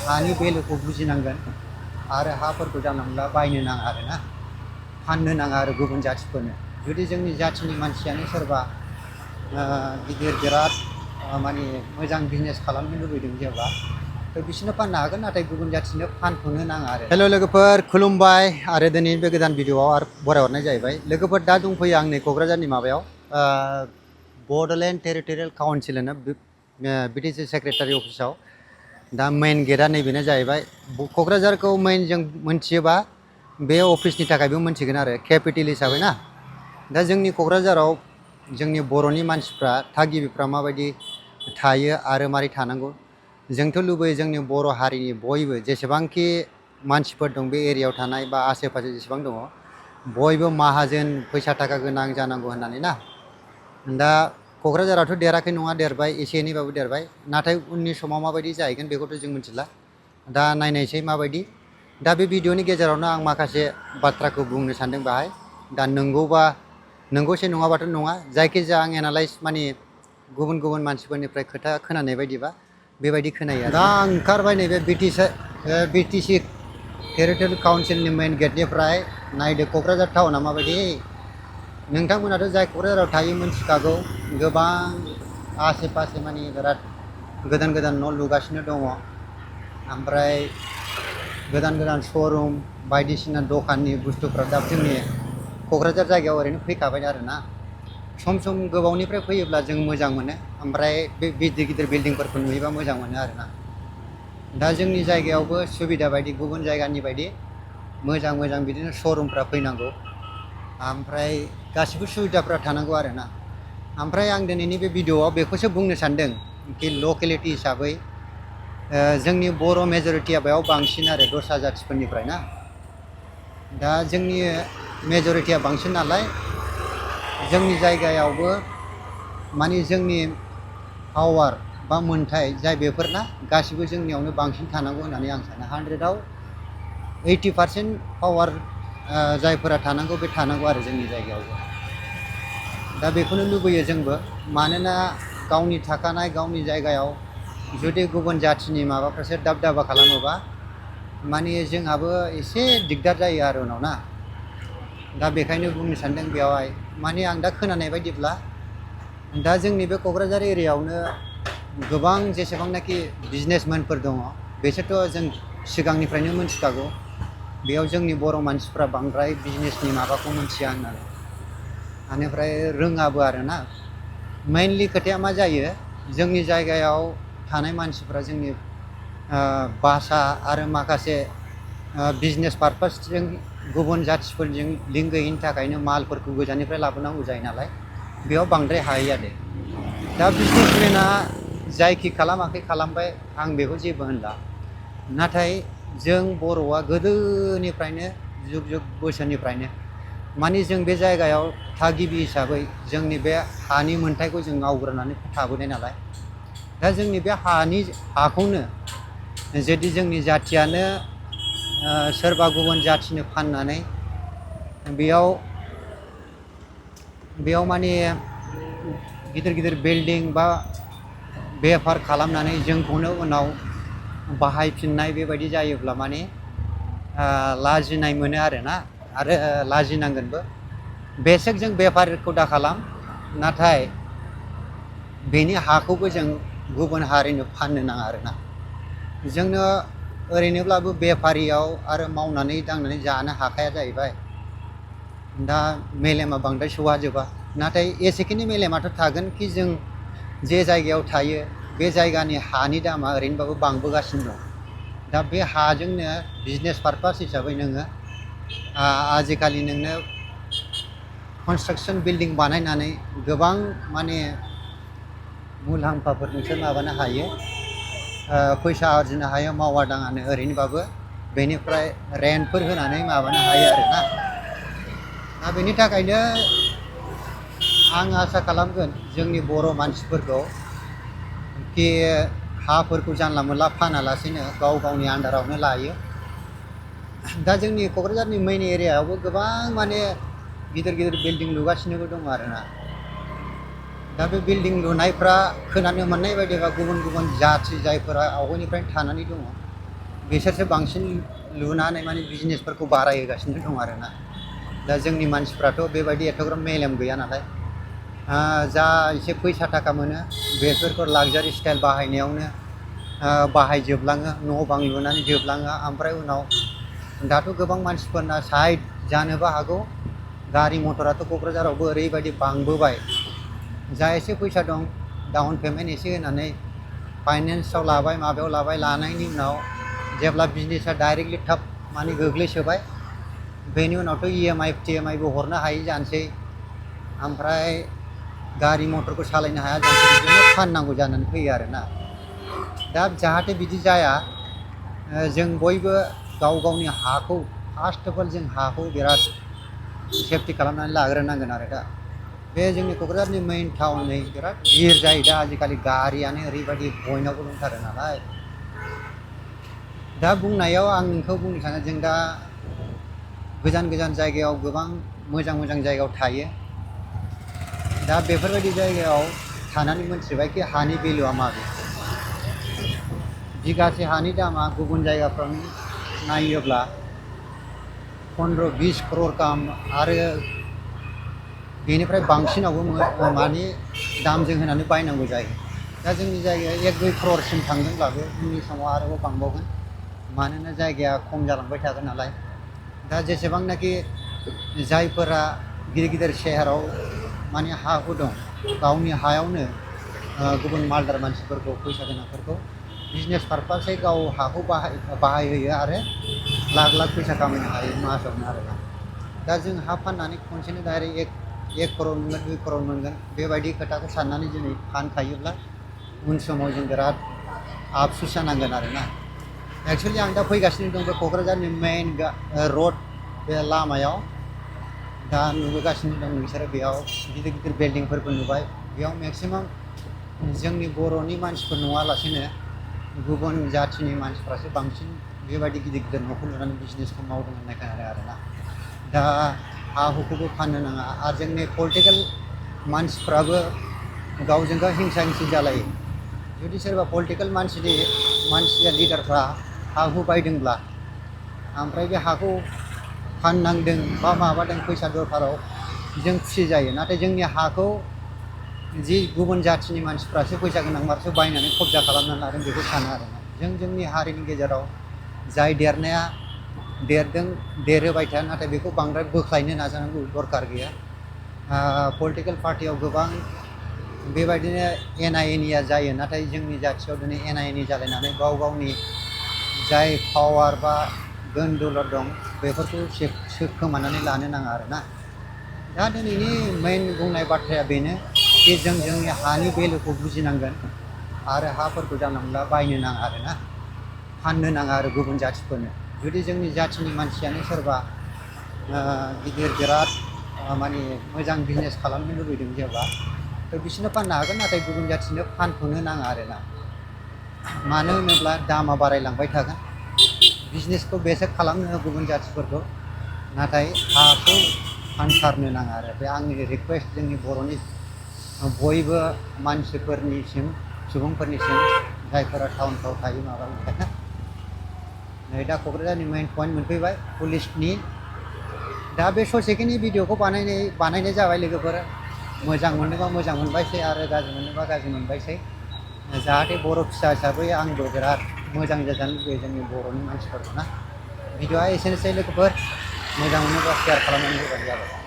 हानि भेलुखौ बुजिनांगोन आरो हाफोरखौ जानला मोनला बायनो नाङा आरोना फाननो नाङा आरो गुबुन जाथिफोरनो जुदि जोंनि जाथिनि मानसियानो सोरबा गिदिर बिराद माने मोजां बिजनेस खालामनो लुबैदों जेब्ला थ' बिसोरनो फाननो हागोन नाथाय गुबुन जाथिनो फानथ'नो नाङा आरो हेल' लोगोफोर खुलुमबाय आरो दिनै बे गोदान भिडिअआव आरो बरायहरनाय जाहैबाय लोगोफोर दा दंफैयो आं नै क'क्राझारनि माबायाव बड'लेण्ड टेरिटरियेल काउन्सिल होनो बिटिसि सेक्रेटारि अफिसाव दा मेइन गेटआ नैबेनो जाहैबाय क'क्राझारखौ मेइन जों मोनथियोबा बे अफिसनि थाखायबो मोनथिगोन आरो केपिटेल हिसाबै ना दा जोंनि क'क्राझाराव जोंनि बर'नि मानसिफ्रा थागिबिफ्रा माबायदि थायो आरो मारै थानांगौ जोंथ' लुबैयो जोंनि बर' हारिनि बयबो जेसेबांखि मानसिफोर दं बे एरियायाव थानाय बा आसे पासे जेसेबां दङ बयबो माहाजोन फैसा थाखा गोनां जानांगौ होननानै ना दा क'क्राझारावथ' देराखै नङा देरबाय एसे एनैबाबो देरबाय नाथाय उननि समाव माबायदि जाहैगोन बेखौथ' जों मिथिला दा नायनायसै माबायदि दा बे भिडिअनि गेजेरावनो आं माखासे बाथ्राखौ बुंनो सानदों बाहाय दा नंगौबा नंगौसे नङाबाथ' नङा जायखिजाया आं एनालाइज माने गुबुन गुबुन मानसिफोरनिफ्राय खोथा खोनानाय बायदिबा बेबायदि खोनायो दा आं ओंखारबाय नैबे बिटिसि टेरिटरियेल काउन्सिलनि मेइन गेटनिफ्राय नायदो क'क्राझार टाउना माबायदि नोंथांमोनाथ' जाय क'क्राझाराव थायो मिथिखागौ गोबां आसे पासे माने बिराद गोदान गोदान न' लुगासिनो दङ ओमफ्राय गोदान गोदान श'रुम बायदिसिना दखाननि बुस्थुफ्रा दा जोंनि क'क्राझार जायगायाव ओरैनो फैखाबाय आरोना सम सम गोबावनिफ्राय फैयोब्ला जों मोजां मोनो ओमफ्राय बे गिदिर गिदिर बिल्डिंफोरखौ नुयोबा मोजां मोनो आरोना दा जोंनि जायगायावबो सुबिदा बायदि गुबुन जायगानि बायदि मोजां मोजां बिदिनो श'रुमफ्रा फैनांगौ ओमफ्राय गासिबो सुबिदाफ्रा थानांगौ आरोना ओमफ्राय आं दिनैनि बे भिडिअआव बेखौसो बुंनो सानदों कि लकेलिटि हिसाबै जोंनि बर' मेजरिटिया बेयाव बांसिन आरो दस्रा जाथिफोरनिफ्राय ना दा जोंनि मेजरिटिया बांसिन नालाय जोंनि जायगायावबो माने जोंनि पावार बा मोन्थाय जाय बेफोरना गासिबो जोंनियावनो बांसिन थानांगौ होननानै आं सानो 100आव 80% पावार जायफोरा थानांगौ बे थानांगौ आरो जोंनि जायगायावबो दा बेखौनो लुबैयो जोंबो मानोना गावनि थाखानाय गावनि जायगायाव जुदि गुबुन जाथिनि माबाफ्रासो दाब दाबा खालामोबा माने जोंहाबो एसे दिगदार जायो आरो उनाव ना दा बेखायनो बुंनो सानदों बेयावहाय माने आं दा खोनानाय बायदिब्ला दा जोंनि बे क'क्राझार एरियायावनो गोबां जेसेबांनाखि बिजनेसमेनफोर दङ बिसोरथ' जों सिगांनिफ्रायनो मिथिखागौ बेयाव जोंनि बर' मानसिफ्रा बांद्राय बिजनेसनि माबाखौ मिथिया होननानै बेनिफ्राय रोङाबो आरोना मेइनलि खोथाया मा जायो जोंनि जायगायाव थानाय मानसिफ्रा जोंनि भाषा आरो माखासे बिजनेस पारपासजों गुबुन जाथिफोरजों लिंक गैयिनि थाखायनो मालफोरखौ गोजाननिफ्राय लाबोनांगौ जायो नालाय बेयाव बांद्राय हाहैया दे दा बिजनेसमेना जायखि खालामाखै खालामबाय आं बेखौ जेबो होनला नाथाय जों बर'आ गोदोनिफ्रायनो जुग जुग बोसोरनिफ्रायनो माने जों बे जायगायाव थागिबि हिसाबै जोंनि बे हानि मोन्थायखौ जों आवग्रिनानै थाबोनाय नालाय दा जोंनि बे हाखौनो जुदि जोंनि जाथियानो सोरबा गुबुन जाथिनो फाननानै बेयाव माने गिदिर गिदिर बिल्डिं बा बेफार खालामनानै जोंखौनो उनाव बाहायफिननाय बेबायदि जायोब्ला माने लाजिनाय मोनो आरोना आरो लाजिनांगोनबो बेशक जों बेफारखौ दा खालाम नाथाय बेनि हाखौबो जों गुबुन हारिनो फाननो नाङा आरोना जोंनो ओरैनोब्लाबो बेफारियाव आरो मावनानै दांनानै जानो हाखाया जाहैबाय दा मेलेमा बांद्राय सौहाजोबा नाथाय एसेखिनि मेलेमाथ' थागोन कि जों जे जायगायाव थायो बे जायगानि हानि दामा ओरैनोबाबो बांबोगासिनो दं दा बे हाजोंनो बिजनेस पारपास हिसाबै नोङो आजिखालि नोंनो कनस्ट्राक्सन बिल्डिं बानायनानै गोबां माने मुलाम्फाफोर नोंसोर माबानो हायो फैसा आरजिनो हायो मावा दाङानो ओरैनोबाबो बेनिफ्राय रेन्टफोर होनानै माबानो हायो आरोना दा बेनि थाखायनो आं आसा खालामगोन जोंनि बर' मानसिफोरखौ कि हाफोरखौ जानला मोनला फानालासेनो गाव गावनि आन्दारावनो लायो दा जोंनि क'क्राझारनि मेइन एरियायावबो गोबां माने गिदिर गिदिर बिल्डिं लुगासिनोबो दङ आरोना दा बे बिल्डिं लुनायफ्रा खोनानो मोननाय बायदिबा गुबुन गुबुन जाथि जायफोरा आवगायनिफ्रायनो थानानै दङ बिसोरसो बांसिन लुनानै माने बिजनेसफोरखौ बारायहोगासिनो दं आरोना। दा जोंनि मानसिफ्राथ' बेबायदि एथ'ग्राब मेलेम गैया नालाय, जा एसे फैसा थाखा मोनो बेफोरखौ लाक्जारि स्टाइल बाहायनायावनो बाहायजोबलाङो, न' बां लुनानै जोबलाङो। ओमफ्राय उनाव दाथ' गोबां मानसिफोरना साइड जानोबो हागौ, गारि मटराथ' क'क्राझारावबो ओरैबायदि बांबोबाय, जा एसे फैसा दं डाउन पेमेन्ट एसे होनानै फाइनेन्सआव लाबाय, माबायाव लाबाय, लानायनि उनाव जेब्ला बिजनेसा डाइरेक्टलि थाब माने गोग्लैसोबाय, बेनि उनावथ' EMI TMIबो हरनो हायि जानोसै, ओमफ्राय गारि मटरखौ सालायनो हाया जानोसै, बिदिनो फाननांगौ जानानै फैयो आरोना। दा जाहाथे बिदि जाया, जों बयबो गाव गावनि हाखौ फार्स्ट अफ अल जों हाखौ बिराद सेफटि खालामनानै लाग्रोनांगोन आरो। दा बे जोंनि क'क्राझारनि मेइन टाउनै बिराद भिर जायो दा आजिखालि, गारियानो ओरैबायदि बयनावबो दंथारो नालाय। दा बुंनायाव आं नोंखौ बुंनो सानो, जों दा गोजान गोजान जायगायाव गोबां मोजां मोजां जायगायाव थायो। दा बेफोरबायदि जायगायाव थानानै मोनथिबायखि हानि भेलुआ माबे। बिगासे हानि दामा गुबुन जायगाफ्राव नायोब्ला 15-20 करोड़ गाहाम आरो बेनिफ्राय बांसिनावबो माने दामजों होनानै बायनांगौ जायो। दा जोंनि जायगाया 1-2 करोड़सिम थांदोंब्लाबो उननि समाव आरोबाव बांबावगोन, मानोना जायगाया खम जालांबाय थागोन नालाय। दा जेसेबांनाखि जायफोरा गिदिर गिदिर सोहोराव माने हा हु दं, गावनि हायावनो गुबुन मालदार मानसिफोरखौ, फैसा गोनांफोरखौ बिजनेस पारपासै गाव हाखौ बाहायहोयो आरो लाख लाख फैसा खामायनो हायो मासावनो आरोना। दा जों हा फाननानै खनसेनो डाइरेक्ट 1 करोड़ मोनगोन, 2 करोड़ मोनगोन, बेबायदि खोथाखौ साननानै दिनै फानखायोब्ला उन समाव जों बिराद आफसुस जानांगोन आरोना। एक्सुवेलि आं दा फैगासिनो दं बे क'क्राझारनि मेइन रड, बे लामायाव दा नुबोगासिनो दं नोंसोरो। बेयाव गिदिर गिदिर बिल्डिंफोरबो नुबाय। बेयाव मेक्सिमाम जोंनि बर'नि मानसिफोर नङालासेनो गुबुन जाथिनि मानसिफ्रासो बांसिन बेबायदि गिदिर गिदिर न'खौ लुनानै बिजनेसखौ मावदों होननाय खोनादों आरोना। दा हा हुखौबो फाननो नाङा, आरो जोंनि पलिटिकेल मानसिफ्राबो गावजों गाव हिंसा हिंसि जालायो। जुदि सोरबा पलिटिकेल मानसिया लिडारफ्रा हा हु बायदोंब्ला, ओमफ्राय बे हाखौ फाननांदों बा माबादों फैसा दरखाराव, जों खुसि जायो। नाथाय जोंनि हाखौ जि गुबुन जाथिनि मानसिफ्रासो, फैसा गोनां मानसिफ्रासो बायनानै कब्जा खालामनानै लादों, बेखौ सानो आरोना। जों जोंनि हारिनि गेजेराव जाय देरनाया देरदों, देरहोबाय था, नाथाय बेखौ बांद्राय बोख्लायनो नाजानांगौ दरखार गैया। पलिटिकेल पार्टियाव गोबां बेबायदिनो एना एनिया जायो, नाथाय जोंनि जाथियाव दिनै एना एनि जालायनानै गाव गावनि जाय पावार बा गोन दौलत दं बेफोरखौ खोमानानै लानो नाङा आरोना। दा दिनैनि मेइन बुंनाय बाथ्राया बेनो कि जों जोंनि हानि भेलुखौ बुजिनांगोन, आरो हाफोरखौ जानला मोनला बायनो नाङा आरोना, फाननो नाङा आरो गुबुन जाथिफोरनो। जुदि जोंनि जाथिनि मानसियानो सोरबा गिदिर बिराद माने मोजां बिजनेस खालामनो लुबैदों जेब्ला, थ' बिसोरनो फाननो हागोन, नाथाय गुबुन जाथिनो फानथ'नो नाङा आरोना। मानो होनोब्ला दामा बारायलांबाय थागोन। बिजनेसखौ बेसो खालामनो गुबुन जाथिफोरखौ, नाथाय हाखौ फानथारनो नाङा आरो। बे आंनि रिकुवेस्ट जोंनि बर'नि बयबो मानसिफोरनिसिम, सुबुंफोरनिसिम, जायफोरा टाउनफ्राव थायो माबानिफ्राय। नै दा क'क्राझारनि मेइन पइन्ट मोनफैबाय पुलिसनि। दा बे ससेखिनि भिडिअखौ बानायनाय जाबाय लोगोफोर। मोजां मोनदोंबा मोजां मोनबायसै, आरो गाज्रि मोनदोंबा गाज्रि मोनबायसै। जाहाथे बर' फिसा हिसाबै आंबो बिराद मोजां जाजानो लुबैयो जोंनि बर'नि मानसिफोरखौ ना। भिडिअआ एसेनोसै लोगोफोर, मोजां मोनोबा शेयार खालामनानै होबानो जाबाय।